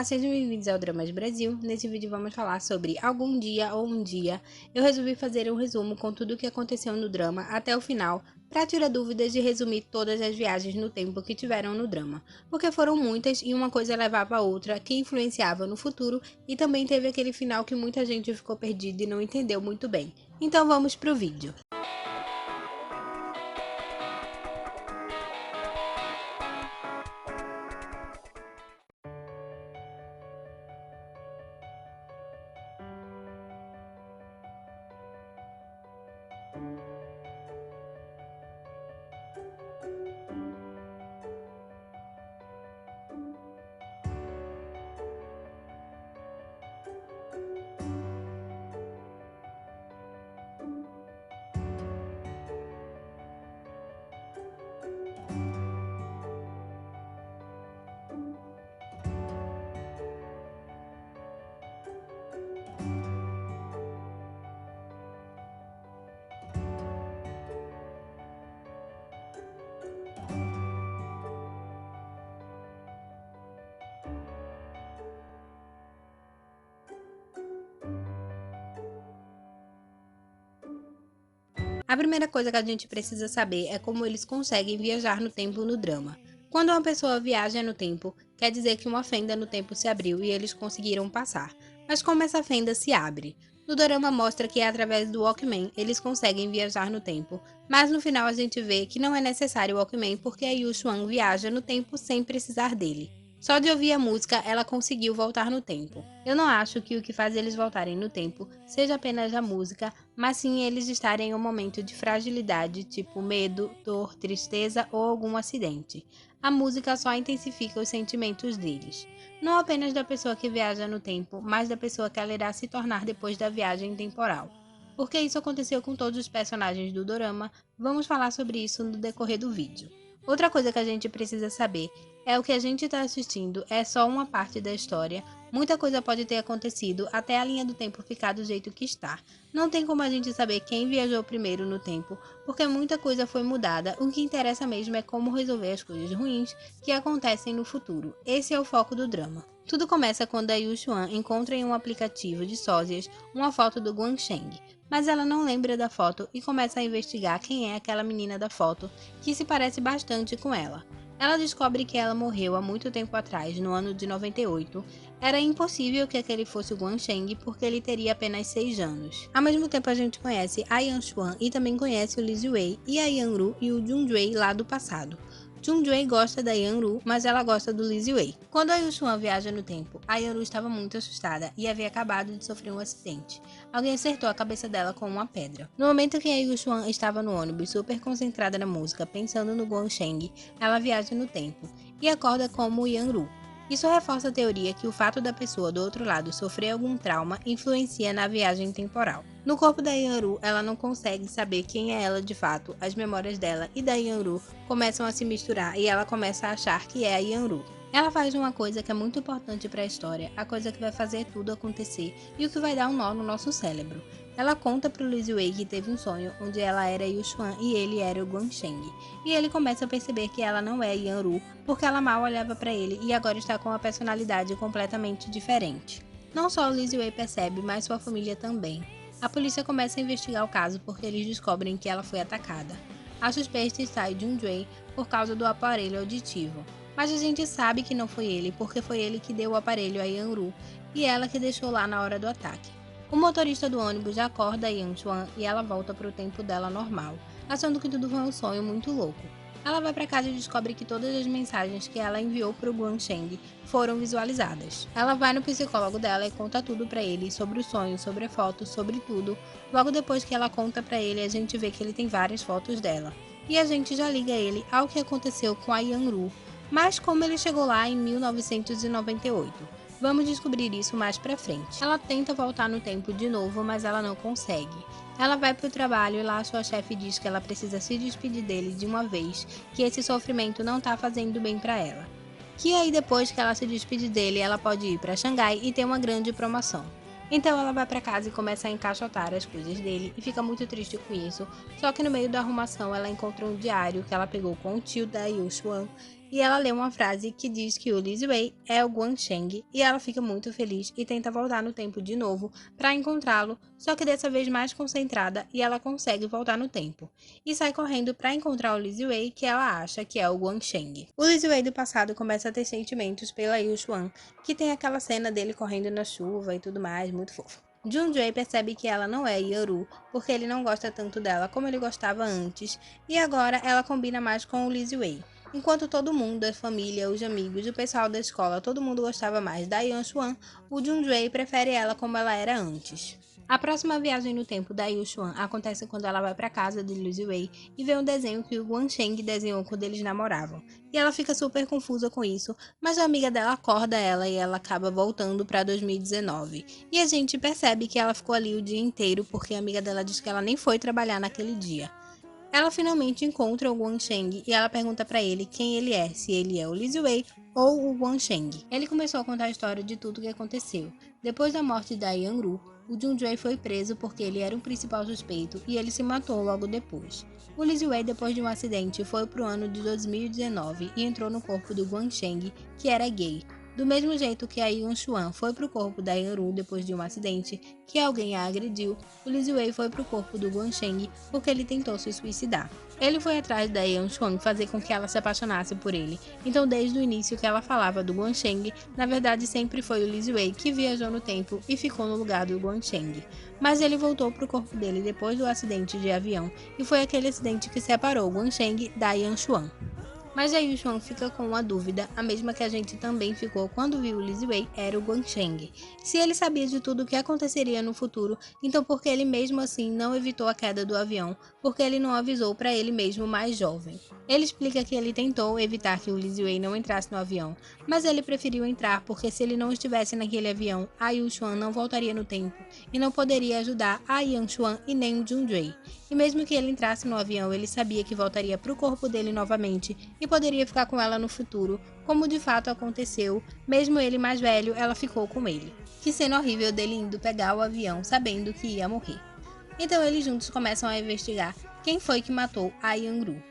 Olá, sejam bem-vindos ao Dramas Brasil. Nesse vídeo vamos falar sobre Algum Dia ou Um Dia. Eu resolvi fazer um resumo com tudo o que aconteceu no drama até o final, para tirar dúvidas e resumir todas as viagens no tempo que tiveram no drama, porque foram muitas e uma coisa levava a outra que influenciava no futuro, e também teve aquele final que muita gente ficou perdida e não entendeu muito bem. Então vamos pro vídeo. A primeira coisa que a gente precisa saber é como eles conseguem viajar no tempo no drama. Quando uma pessoa viaja no tempo, quer dizer que uma fenda no tempo se abriu e eles conseguiram passar. Mas como essa fenda se abre? No drama mostra que através do Walkman eles conseguem viajar no tempo, mas no final a gente vê que não é necessário o Walkman porque a Yu Xuan viaja no tempo sem precisar dele. Só de ouvir a música, ela conseguiu voltar no tempo. Eu não acho que o que faz eles voltarem no tempo seja apenas a música, mas sim eles estarem em um momento de fragilidade, tipo medo, dor, tristeza ou algum acidente. A música só intensifica os sentimentos deles. Não apenas da pessoa que viaja no tempo, mas da pessoa que ela irá se tornar depois da viagem temporal. Porque isso aconteceu com todos os personagens do dorama, vamos falar sobre isso no decorrer do vídeo. Outra coisa que a gente precisa saber é o que a gente está assistindo é só uma parte da história. Muita coisa pode ter acontecido até a linha do tempo ficar do jeito que está. Não tem como a gente saber quem viajou primeiro no tempo, porque muita coisa foi mudada. O que interessa mesmo é como resolver as coisas ruins que acontecem no futuro. Esse é o foco do drama. Tudo começa quando a Yu Xuan encontra em um aplicativo de sósias uma foto do Guan Sheng, mas ela não lembra da foto e começa a investigar quem é aquela menina da foto, que se parece bastante com ela. Ela descobre que ela morreu há muito tempo atrás, no ano de 98. Era impossível que aquele fosse o Guan Sheng porque ele teria apenas 6 anos. Ao mesmo tempo a gente conhece a Yan Xuan e também conhece o Li Ziwei e a Yanru e o Junjue lá do passado. Junjue gosta da Yanru, mas ela gosta do Li Ziwei. Quando a Yu Xuan viaja no tempo, a Yanru estava muito assustada e havia acabado de sofrer um acidente. Alguém acertou a cabeça dela com uma pedra. No momento que a Yu Xuan estava no ônibus, super concentrada na música, pensando no Guan Sheng, ela viaja no tempo e acorda como Yanru. Isso reforça a teoria que o fato da pessoa do outro lado sofrer algum trauma influencia na viagem temporal. No corpo da Yanru, ela não consegue saber quem é ela de fato, as memórias dela e da Yanru começam a se misturar e ela começa a achar que é a Yanru. Ela faz uma coisa que é muito importante para a história, a coisa que vai fazer tudo acontecer e o que vai dar um nó no nosso cérebro. Ela conta para o Li Ziwei que teve um sonho onde ela era Yu Xuan e ele era o Guan Sheng. E ele começa a perceber que ela não é Yanru porque ela mal olhava para ele e agora está com uma personalidade completamente diferente. Não só o Li Ziwei percebe, mas sua família também. A polícia começa a investigar o caso porque eles descobrem que ela foi atacada. A suspeita está em Junjue por causa do aparelho auditivo. Mas a gente sabe que não foi ele, porque foi ele que deu o aparelho a Yanru e ela que deixou lá na hora do ataque. O motorista do ônibus acorda a Yan Xuan e ela volta para o tempo dela normal, achando que tudo foi um sonho muito louco. Ela vai para casa e descobre que todas as mensagens que ela enviou para o Guan Sheng foram visualizadas. Ela vai no psicólogo dela e conta tudo para ele sobre o sonho, sobre a foto, sobre tudo. Logo depois que ela conta para ele, a gente vê que ele tem várias fotos dela. E a gente já liga ele ao que aconteceu com a Yanru, mas como ele chegou lá em 1998. Vamos descobrir isso mais pra frente. Ela tenta voltar no tempo de novo, mas ela não consegue. Ela vai pro trabalho e lá sua chefe diz que ela precisa se despedir dele de uma vez, que esse sofrimento não tá fazendo bem pra ela. Que aí depois que ela se despede dele, ela pode ir pra Xangai e ter uma grande promoção. Então ela vai pra casa e começa a encaixotar as coisas dele e fica muito triste com isso. Só que no meio da arrumação ela encontra um diário que ela pegou com o tio da Yu Xuan e ela lê uma frase que diz que o Lizzie Wei é o Guan Sheng e ela fica muito feliz e tenta voltar no tempo de novo para encontrá-lo, só que dessa vez mais concentrada e ela consegue voltar no tempo e sai correndo para encontrar o Lizzie Wei que ela acha que é o Guan Sheng. O Lizzie Wei do passado começa a ter sentimentos pela Yu Xuan, que tem aquela cena dele correndo na chuva e tudo mais, muito fofo. Junjue percebe que ela não é Yoru, porque ele não gosta tanto dela como ele gostava antes, e agora ela combina mais com o Lizzie Wei. Enquanto todo mundo, a família, os amigos, o pessoal da escola, todo mundo gostava mais da Yan Xuan, o Junjue prefere ela como ela era antes. A próxima viagem no tempo da Yu Xuan acontece quando ela vai para casa de Lizzie Wei e vê um desenho que o Guan Sheng desenhou quando eles namoravam. E ela fica super confusa com isso, mas a amiga dela acorda ela e ela acaba voltando para 2019. E a gente percebe que ela ficou ali o dia inteiro porque a amiga dela diz que ela nem foi trabalhar naquele dia. Ela finalmente encontra o Guan Sheng e ela pergunta para ele quem ele é, se ele é o Lizzie Wei ou o Guan Sheng. Ele começou a contar a história de tudo o que aconteceu. Depois da morte da Yang-ru, o Junjue foi preso porque ele era o principal suspeito e ele se matou logo depois. O Lizzie Wei, depois de um acidente, foi pro ano de 2019 e entrou no corpo do Guan Sheng, que era gay. Do mesmo jeito que a Yan Xuan foi pro corpo da Yanru depois de um acidente, que alguém a agrediu, o Lizzie Wei foi pro corpo do Guan Sheng porque ele tentou se suicidar. Ele foi atrás da Yan Xuan fazer com que ela se apaixonasse por ele, então desde o início que ela falava do Guan Sheng, na verdade sempre foi o Lizzie Wei que viajou no tempo e ficou no lugar do Guan Sheng. Mas ele voltou pro corpo dele depois do acidente de avião, e foi aquele acidente que separou o Guan Sheng da Yan Xuan. Mas aí o Xuan fica com uma dúvida, a mesma que a gente também ficou quando viu o Lizzie Wei, era o Guan Sheng. Se ele sabia de tudo o que aconteceria no futuro, então por que ele mesmo assim não evitou a queda do avião? Porque ele não avisou para ele mesmo mais jovem. Ele explica que ele tentou evitar que o Lizzie Wei não entrasse no avião, mas ele preferiu entrar porque se ele não estivesse naquele avião, a Yu Xuan não voltaria no tempo e não poderia ajudar a Yan Xuan e nem o Junjue. E mesmo que ele entrasse no avião, ele sabia que voltaria para o corpo dele novamente e poderia ficar com ela no futuro, como de fato aconteceu. Mesmo ele mais velho, ela ficou com ele. Que cena horrível dele indo pegar o avião sabendo que ia morrer. Então eles juntos começam a investigar quem foi que matou a Yang-ru.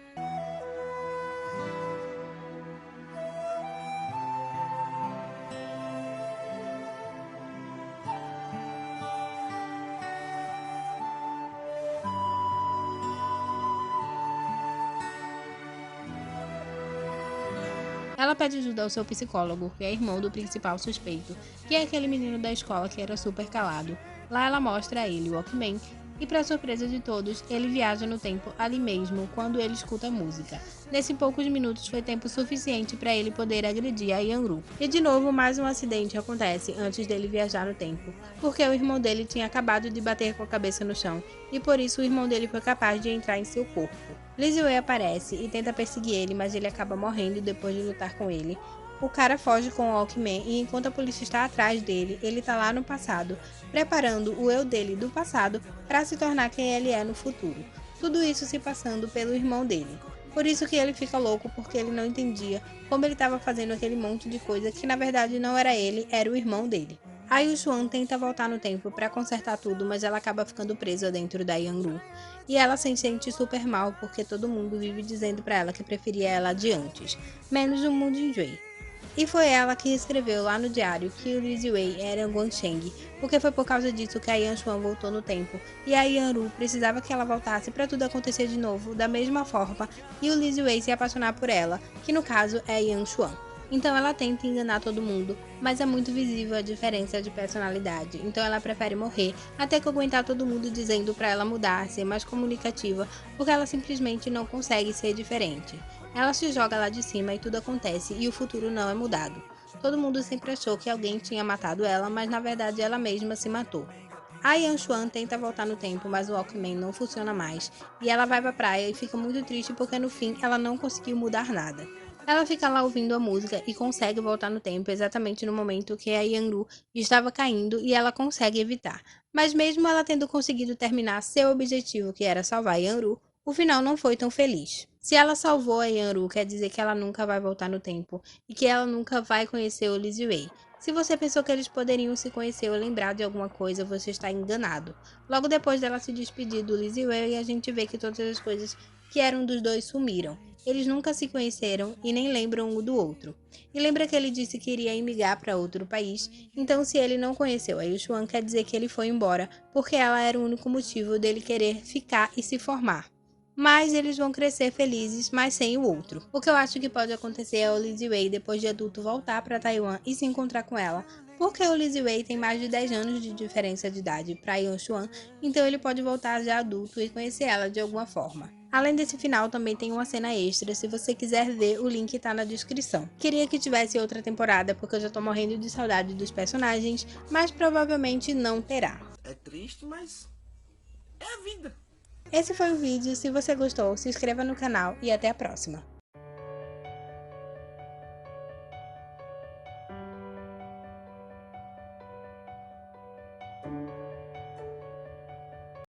Ela pede ajuda ao seu psicólogo, que é irmão do principal suspeito, que é aquele menino da escola que era super calado. Lá ela mostra a ele o Walkman, e para surpresa de todos, ele viaja no tempo ali mesmo, quando ele escuta música. Nesse poucos minutos foi tempo suficiente para ele poder agredir a Yang-ru. E de novo, mais um acidente acontece antes dele viajar no tempo, porque o irmão dele tinha acabado de bater com a cabeça no chão, e por isso o irmão dele foi capaz de entrar em seu corpo. Lizzie Wei aparece e tenta perseguir ele, mas ele acaba morrendo depois de lutar com ele. O cara foge com o Walkman e enquanto a polícia está atrás dele, ele está lá no passado, preparando o eu dele do passado para se tornar quem ele é no futuro. Tudo isso se passando pelo irmão dele. Por isso que ele fica louco, porque ele não entendia como ele estava fazendo aquele monte de coisa que na verdade não era ele, era o irmão dele. A Yu Xuan tenta voltar no tempo para consertar tudo, mas ela acaba ficando presa dentro da Yang-ru. E ela se sente super mal porque todo mundo vive dizendo para ela que preferia ela de antes, menos o Mu Jinjue. E foi ela que escreveu lá no diário que o Lizzie Wei era Guan Sheng, porque foi por causa disso que a Yan Xuan voltou no tempo, e a Yan-ru precisava que ela voltasse para tudo acontecer de novo, da mesma forma, e o Lizzie Wei se apaixonar por ela, que no caso é a Yan Xuan. Então ela tenta enganar todo mundo, mas é muito visível a diferença de personalidade, então ela prefere morrer até que aguentar todo mundo dizendo para ela mudar, ser mais comunicativa, porque ela simplesmente não consegue ser diferente. Ela se joga lá de cima e tudo acontece e o futuro não é mudado. Todo mundo sempre achou que alguém tinha matado ela, mas na verdade ela mesma se matou. A Yan Xuan tenta voltar no tempo, mas o Walkman não funciona mais, e ela vai pra praia e fica muito triste porque no fim ela não conseguiu mudar nada. Ela fica lá ouvindo a música e consegue voltar no tempo exatamente no momento que a Yang-ru estava caindo e ela consegue evitar. Mas mesmo ela tendo conseguido terminar seu objetivo, que era salvar a Yang-ru, o final não foi tão feliz. Se ela salvou a Yang-ru, quer dizer que ela nunca vai voltar no tempo e que ela nunca vai conhecer o Lizzie Wei. Se você pensou que eles poderiam se conhecer ou lembrar de alguma coisa, você está enganado. Logo depois dela se despedir do Lizzie Wei, a gente vê que todas as coisas que era um dos dois sumiram. Eles nunca se conheceram e nem lembram um do outro. E lembra que ele disse que iria emigrar para outro país? Então, se ele não conheceu a Yuxuan, quer dizer que ele foi embora, porque ela era o único motivo dele querer ficar e se formar. Mas eles vão crescer felizes, mas sem o outro. O que eu acho que pode acontecer é o Lizzy Wei, depois de adulto, voltar para Taiwan e se encontrar com ela, porque o Lizzy Wei tem mais de 10 anos de diferença de idade para Yuan, então ele pode voltar já adulto e conhecer ela de alguma forma. Além desse final, também tem uma cena extra, se você quiser ver, o link tá na descrição. Queria que tivesse outra temporada, porque eu já tô morrendo de saudade dos personagens, mas provavelmente não terá. É triste, mas é a vida. Esse foi o vídeo, se você gostou, se inscreva no canal e até a próxima.